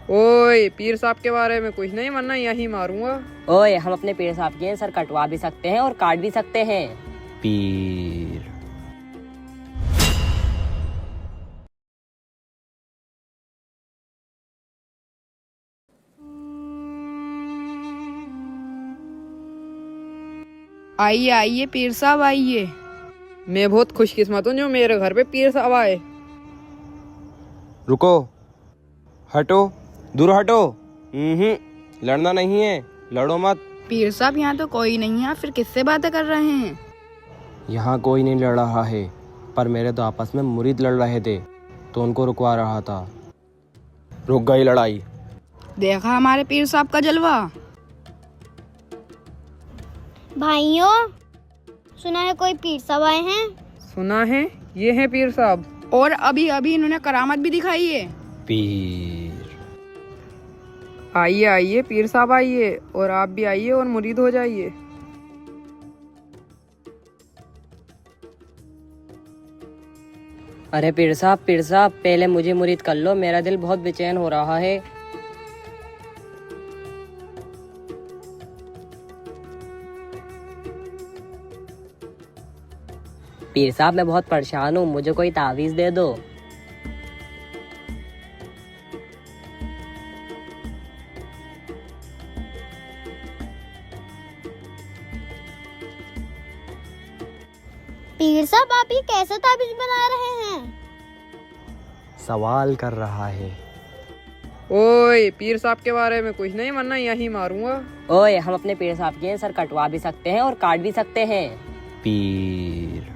ओए पीर साहब के बारे में कुछ नहीं, वरना यहीं मारूंगा। ओए, हम अपने पीर साहब के सर कटवा भी सकते हैं और काट भी सकते हैं। पीर। आइए आइए पीर साहब आइए। मैं बहुत खुशकिस्मत हूँ जो मेरे घर पे पीर साहब आए। रुको, हटो, दूर हटो। लड़ना नहीं है, लड़ो मत। पीर साहब यहाँ तो कोई नहीं है, फिर किससे बातें कर रहे हैं? यहाँ कोई नहीं लड़ रहा है, पर मेरे तो आपस में मुरीद लड़ रहे थे तो उनको रुकवा रहा था। रुक गई लड़ाई। देखा हमारे पीर साहब का जलवा। भाइयों, सुना है कोई पीर साहब आए हैं। सुना है, ये हैं पीर साहब। और अभी अभी इन्होंने करामत भी दिखाई है। पीर। आइए आइए पीर साहब आइए, और आप भी आइए और मुरीद हो जाइए। अरे पीर साहब पहले मुझे मुरीद कर लो, मेरा दिल बहुत बेचैन हो रहा है। पीर साहब मैं बहुत परेशान हूँ, मुझे कोई तावीज़ दे दो। पीर साहब, आप ये कैसा ताबीज बना रहे हैं? सवाल कर रहा है। ओए पीर साहब के बारे में कुछ नहीं, वरना यहीं मारूंगा। ओए, हम अपने पीर साहब के सर कटवा भी सकते हैं और काट भी सकते हैं। पीर।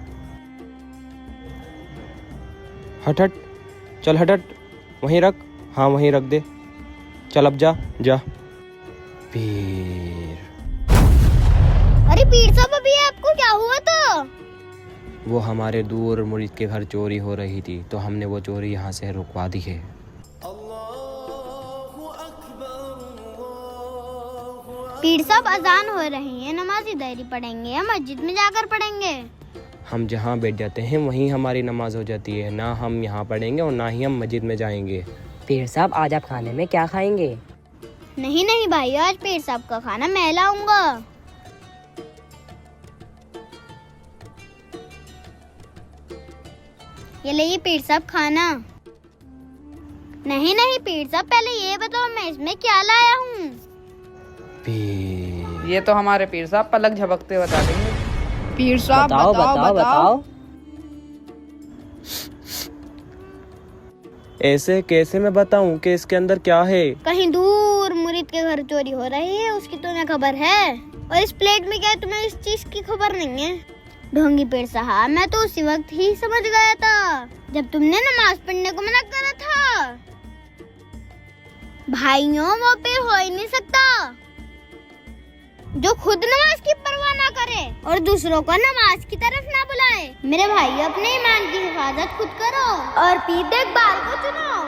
हट हट, चल हट हट, वहीं रख। हाँ वहीं रख दे, चल अब जा जा। पीर। अरे पीर साहब, अभी आपको क्या हुआ था? वो हमारे दूर मुरीद के घर चोरी हो रही थी तो हमने वो चोरी यहाँ से रुकवा दी है। पीर साहब, अजान हो रही है, नमाज इधर ही पढ़ेंगे या मस्जिद में जाकर पढ़ेंगे? हम जहाँ बैठ जाते हैं वहीं हमारी नमाज हो जाती है, ना हम यहाँ पढ़ेंगे और ना ही हम मस्जिद में जाएंगे। पीर साहब, आज आप खाने में क्या खाएंगे? नहीं नहीं भाई, आज पीर साहब का खाना मैं लाऊंगा। ये लीजिए पीर साहब खाना। नहीं नहीं पीर साहब, पहले ये बताओ मैं इसमें क्या लाया हूँ। पीर। ये तो हमारे पीर साहब पलक झपकते बता देंगे। पीर साहब बताओ बताओ बताओ बताओ। ऐसे कैसे मैं बताऊं कि इसके अंदर क्या है? कहीं दूर मुरीद के घर चोरी हो रही है, उसकी तुम्हें खबर है, और इस प्लेट में क्या है, तुम्हें इस चीज की खबर नहीं है। ढोंगी पीर साहब, मैं तो उसी वक्त ही समझ गया था जब तुमने नमाज पढ़ने को मना करा था। भाइयों, वो पीर हो ही नहीं सकता जो खुद नमाज की परवाह ना करे और दूसरों को नमाज की तरफ ना बुलाए। मेरे भाई, अपने ईमान की हिफाजत खुद करो और पीर देखभाल को चुनो।